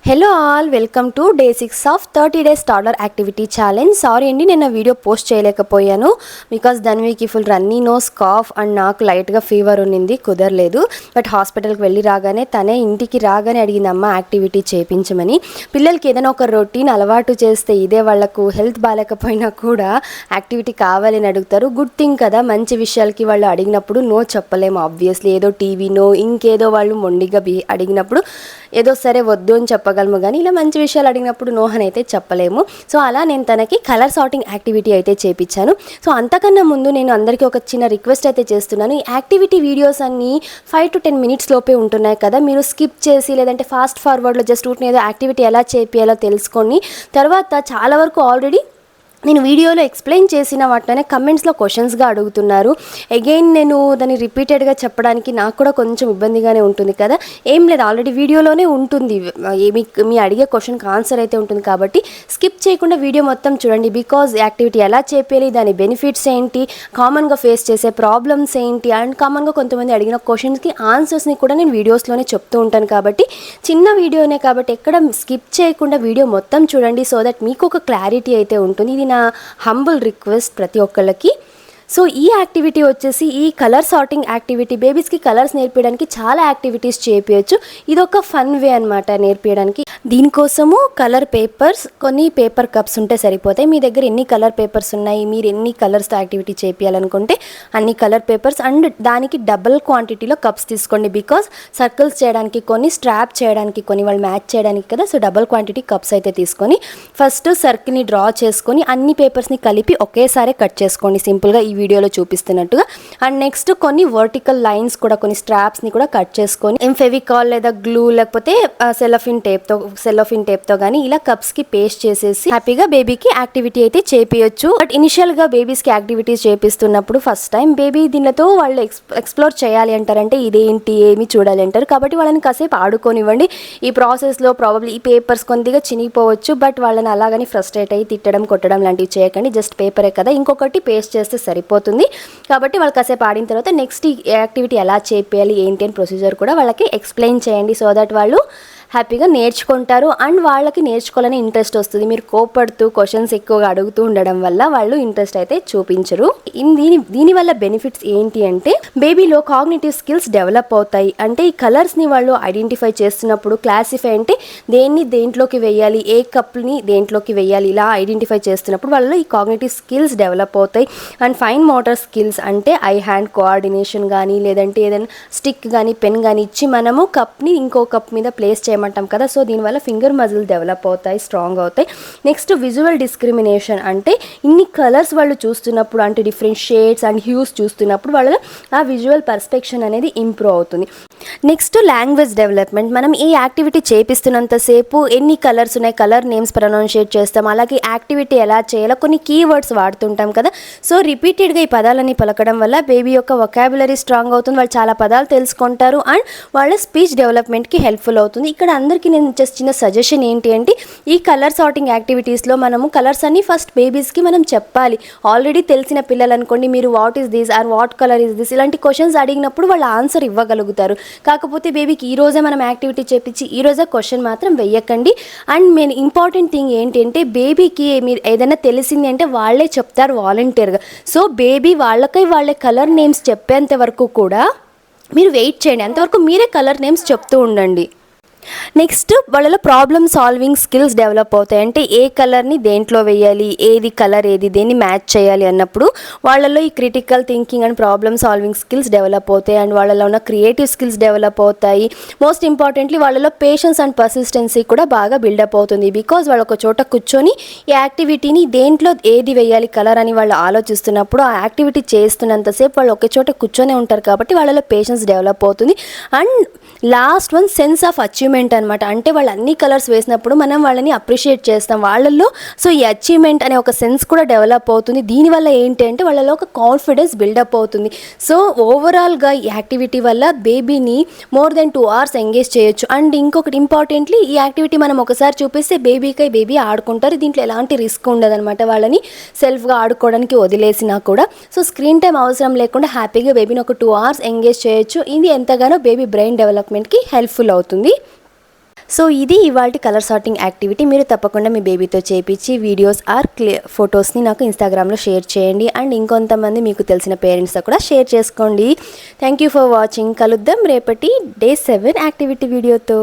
Hello all, welcome to day 6 of 30 days toddler activity challenge. Sorry అండి, నేను video post చేయలేకపోయాను because ధన్వికి full runny nose, cough and నాకు లైట్గా fever ఉన్నింది, కుదరలేదు. బట్ హాస్పిటల్కి వెళ్ళి రాగానే తనే ఇంటికి రాగానే అడిగిందమ్మ యాక్టివిటీ చేయించమని. పిల్లలకి ఏదైనా ఒక రొటీన్ అలవాటు చేస్తే ఇదే వాళ్ళకు హెల్త్ బాగాలేకపోయినా కూడా యాక్టివిటీ కావాలని అడుగుతారు. గుడ్ థింగ్ కదా, మంచి విషయాలకి వాళ్ళు అడిగినప్పుడు నో చెప్పలేము. ఆబ్వియస్లీ ఏదో టీవీనో ఇంకేదో వాళ్ళు మొండిగా అడిగినప్పుడు ఏదో సరే వద్దు అని చెప్పగలము, కానీ ఇలా మంచి విషయాలు అడిగినప్పుడు నో అని అయితే చెప్పలేము. సో అలా నేను తనకి కలర్ సార్టింగ్ యాక్టివిటీ అయితే చేయించాను. సో అంతకన్నా ముందు నేను అందరికీ ఒక చిన్న రిక్వెస్ట్ అయితే చేస్తున్నాను. ఈ యాక్టివిటీ వీడియోస్ అన్నీ 5 to 10 minutes లోపే ఉంటున్నాయి కదా, మీరు స్కిప్ చేసి లేదంటే ఫాస్ట్ ఫార్వర్డ్లో జస్ట్ ఏదో యాక్టివిటీ ఎలా చేయాలో తెలుసుకొని తర్వాత చాలా వరకు ఆల్రెడీ నేను వీడియోలో ఎక్స్ప్లెయిన్ చేసిన వాటినే కమెంట్స్లో క్వశ్చన్స్గా అడుగుతున్నారు. అగైన్ నేను దాన్ని రిపీటెడ్గా చెప్పడానికి నాకు కూడా కొంచెం ఇబ్బందిగానే ఉంటుంది కదా. ఏం లేదు, ఆల్రెడీ వీడియోలోనే ఉంటుంది, మీ అడిగే క్వశ్చన్కి ఆన్సర్ అయితే ఉంటుంది. కాబట్టి స్కిప్ చేయకుండా వీడియో మొత్తం చూడండి. బికాజ్ యాక్టివిటీ ఎలా చేయాలి, దాని బెనిఫిట్స్ ఏంటి, కామన్గా ఫేస్ చేసే ప్రాబ్లమ్స్ ఏంటి, అండ్ కామన్గా కొంతమంది అడిగిన క్వశ్చన్స్కి ఆన్సర్స్ని కూడా నేను వీడియోస్లోనే చెప్తూ ఉంటాను. కాబట్టి చిన్న వీడియోనే కాబట్టి ఎక్కడ స్కిప్ చేయకుండా వీడియో మొత్తం చూడండి, సో దట్ మీకు ఒక క్లారిటీ అయితే ఉంటుంది. ఇది నా హంబుల్ రిక్వెస్ట్ ప్రతి ఒక్కళ్ళకి. సో ఈ యాక్టివిటీ వచ్చేసి ఈ కలర్ సార్టింగ్ యాక్టివిటీ, బేబీస్కి కలర్స్ నేర్పించడానికి చాలా యాక్టివిటీస్ చేయొచ్చు. ఇది ఒక ఫన్ వే అనమాట నేర్పించడానికి. దీనికోసము కలర్ పేపర్స్, కొన్ని పేపర్ కప్స్ ఉంటే సరిపోతాయి. మీ దగ్గర ఎన్ని కలర్ పేపర్స్ ఉన్నాయి, మీరు ఎన్ని కలర్స్తో యాక్టివిటీ చేయాలనుకుంటే అన్ని కలర్ పేపర్స్, అండ్ దానికి డబుల్ క్వాంటిటీలో కప్స్ తీసుకోండి. బికాస్ సర్కిల్స్ చేయడానికి కొన్ని, స్ట్రాప్ చేయడానికి కొన్ని, వాళ్ళు మ్యాచ్ చేయడానికి కదా. సో డబుల్ క్వాంటిటీ కప్స్ అయితే తీసుకొని ఫస్ట్ సర్కిల్ని డ్రా చేసుకొని అన్ని పేపర్స్ని కలిపి ఒకేసారి కట్ చేసుకోండి, సింపుల్గా ఈ వీడియోలో చూపిస్తున్నట్టుగా. అండ్ నెక్స్ట్ కొన్ని వర్టికల్ లైన్స్ కూడా, కొన్ని స్ట్రాప్స్ని కూడా కట్ చేసుకొని ఫెవికాల్ లేదా గ్లూ లేకపోతే సెలోఫిన్ టేప్తో కానీ ఇలా కప్స్కి పేస్ట్ చేసేసి హ్యాపీగా బేబీకి యాక్టివిటీ అయితే చేపియొచ్చు. బట్ ఇనిషియల్గా బేబీస్కి యాక్టివిటీస్ చేపిస్తున్నప్పుడు ఫస్ట్ టైం బేబీ దీనితో వాళ్ళు ఎక్స్ప్లోర్ చేయాలి అంటారంటే ఇదేంటి ఏమి చూడాలి అంటారు. కాబట్టి వాళ్ళని కాసేపు ఆడుకోనివ్వండి. ఈ ప్రాసెస్లో ప్రాబబ్లీ ఈ పేపర్స్ కొద్దిగా చినిగిపోవచ్చు, బట్ వాళ్ళని అలాగని ఫ్రస్ట్రేట్ అయ్యి తిట్టడం కొట్టడం లాంటివి చేయకండి. జస్ట్ పేపరే కదా, ఇంకొకటి పేస్ట్ చేస్తే సరిపోతుంది. కాబట్టి వాళ్ళు కాసేపు ఆడిన తర్వాత నెక్స్ట్ ఈ యాక్టివిటీ ఎలా చేయాలి ఏంటి అని ప్రొసీజర్ కూడా వాళ్ళకి ఎక్స్ప్లెయిన్ చేయండి, సో దట్ వాళ్ళు హ్యాపీగా నేర్చుకుంటారు అండ్ వాళ్ళకి నేర్చుకోవాలని ఇంట్రెస్ట్ వస్తుంది. మీరు కోపడుతూ క్వశ్చన్స్ ఎక్కువగా అడుగుతూ ఉండడం వల్ల వాళ్ళు ఇంట్రెస్ట్ అయితే చూపించరు. దీనివల్ల బెనిఫిట్స్ ఏంటి అంటే బేబీలో కాగ్నిటివ్ స్కిల్స్ డెవలప్ అవుతాయి. అంటే ఈ కలర్స్ని వాళ్ళు ఐడెంటిఫై చేస్తున్నప్పుడు, క్లాసిఫై అంటే దేంట్లోకి వేయాలి, ఏ కప్ని దేంట్లోకి వేయాలి, ఇలా ఐడెంటిఫై చేస్తున్నప్పుడు వాళ్ళలో ఈ కాగ్నిటివ్ స్కిల్స్ డెవలప్ అవుతాయి. అండ్ ఫైన్ మోటార్ స్కిల్స్ అంటే ఐ హ్యాండ్ కోఆర్డినేషన్ కానీ లేదంటే ఏదైనా స్టిక్ కానీ పెన్ కానీ ఇచ్చి మనము కప్ని ఇంకో కప్ మీద ప్లేస్ చేయమంటాం కదా. సో దీనివల్ల ఫింగర్ మజిల్ డెవలప్ అవుతాయి, స్ట్రాంగ్ అవుతాయి. నెక్స్ట్ విజువల్ డిస్క్రిమినేషన్ అంటే ఇన్ని కలర్స్ వాళ్ళు చూస్తున్నప్పుడు, అంటే డిఫరెంట్ షేడ్స్ అండ్ హ్యూస్ చూస్తున్నప్పుడు వాళ్ళ ఆ విజువల్ పర్స్పెక్షన్ అనేది ఇంప్రూవ్ అవుతుంది. Next language development. మనం ఈ యాక్టివిటీ చేపిస్తున్నంతసేపు ఎన్ని కలర్స్ ఉన్నాయి, కలర్ నేమ్స్ ప్రొనౌన్షియేట్ చేస్తాం, అలాగే యాక్టివిటీ ఎలా చేయాలో కొన్ని కీవర్డ్స్ వాడుతుంటాం కదా. సో రిపీటెడ్గా ఈ పదాలని పలకడం వల్ల బేబీ యొక్క వొకాబులరీ స్ట్రాంగ్ అవుతుంది, వాళ్ళు చాలా పదాలు తెలుసుకుంటారు అండ్ వాళ్ళ స్పీచ్ డెవలప్మెంట్కి హెల్ప్ఫుల్ అవుతుంది. ఇక్కడ అందరికీ నేను జస్ట్ చిన్న సజెషన్ ఏంటి అంటే ఈ కలర్ సార్టింగ్ యాక్టివిటీస్లో మనము కలర్స్ అన్ని ఫస్ట్ బేబీస్కి మనం చెప్పాలి. ఆల్రెడీ తెలిసిన పిల్లలు అనుకోండి, మీరు what is this or what colour is this ఇలాంటి క్వశ్చన్స్ అడిగినప్పుడు వాళ్ళు ఆన్సర్ ఇవ్వగలుగుతారు. కాకపోతే బేబీకి ఈ రోజే మనం యాక్టివిటీ చేపించి ఈ రోజే క్వశ్చన్ మాత్రం వెయ్యకండి. అండ్ మెయిన్ ఇంపార్టెంట్ థింగ్ ఏంటి అంటే బేబీకి మీరు ఏదైనా తెలిసింది అంటే వాళ్ళే చెప్తారు వాలంటీర్గా. సో బేబీ వాళ్ళే కలర్ నేమ్స్ చెప్పేంత వరకు కూడా మీరు వెయిట్ చేయండి, అంతవరకు మీరే కలర్ నేమ్స్ చెప్తూ ఉండండి. నెక్స్ట్ వాళ్ళలో ప్రాబ్లమ్ సాల్వింగ్ స్కిల్స్ డెవలప్ అవుతాయి. అంటే ఏ కలర్ని దేంట్లో వేయాలి, ఏది కలర్ ఏది దేన్ని మ్యాచ్ చేయాలి అన్నప్పుడు వాళ్ళలో ఈ critical thinking and problem solving skills develop అవుతాయి. అండ్ వాళ్ళలో ఉన్న క్రియేటివ్ స్కిల్స్ డెవలప్ అవుతాయి. మోస్ట్ ఇంపార్టెంట్లీ వాళ్ళలో పేషెన్స్ అండ్ పర్సిస్టెన్సీ కూడా బాగా బిల్డప్ అవుతుంది. బికాజ్ వాళ్ళు ఒక చోట కూర్చొని ఈ యాక్టివిటీని దేంట్లో ఏది వేయాలి కలర్ అని వాళ్ళు ఆలోచిస్తున్నప్పుడు ఆ యాక్టివిటీ చేస్తున్నంతసేపు వాళ్ళు ఒక చోట కూర్చొని ఉంటారు. కాబట్టి వాళ్ళలో పేషెన్స్ డెవలప్ అవుతుంది. And last one sense of achievement అనమాట. అంటే వాళ్ళు అన్ని కలర్స్ వేసినప్పుడు మనం వాళ్ళని అప్రిషియేట్ చేస్తాం వాళ్ళల్లో. సో ఈ అచీవ్మెంట్ అనే ఒక సెన్స్ కూడా డెవలప్ అవుతుంది. దీనివల్ల ఏంటి అంటే వాళ్ళలో ఒక కాన్ఫిడెన్స్ బిల్డప్ అవుతుంది. సో ఓవరాల్గా ఈ యాక్టివిటీ వల్ల బేబీని మోర్ దెన్ 2 hours ఎంగేజ్ చేయొచ్చు. అండ్ ఇంకొకటి ఇంపార్టెంట్లీ ఈ యాక్టివిటీ మనం ఒకసారి చూపిస్తే బేబీ ఆడుకుంటారు. దీంట్లో ఎలాంటి రిస్క్ ఉండదు అనమాట, వాళ్ళని సెల్ఫ్గా ఆడుకోవడానికి వదిలేసినా కూడా. సో స్క్రీన్ టైం అవసరం లేకుండా హ్యాపీగా బేబీని ఒక 2 hours ఎంగేజ్ చేయొచ్చు. ఇది ఎంతగానో బేబీ బ్రెయిన్ డెవలప్మెంట్కి హెల్ప్ఫుల్ అవుతుంది. సో ఇది ఇవాల్టి కలర్ సార్టింగ్ యాక్టివిటీ. మీరు తప్పకుండా మీ బేబీతో చేయించి వీడియోస్ ఆర్ ఫొటోస్ని నాకు ఇన్స్టాగ్రామ్లో షేర్ చేయండి. అండ్ ఇంకొంతమంది మీకు తెలిసిన పేరెంట్స్తో కూడా షేర్ చేసుకోండి. Thank you for watching. కలుద్దాం రేపటి డే 7 యాక్టివిటీ వీడియోతో.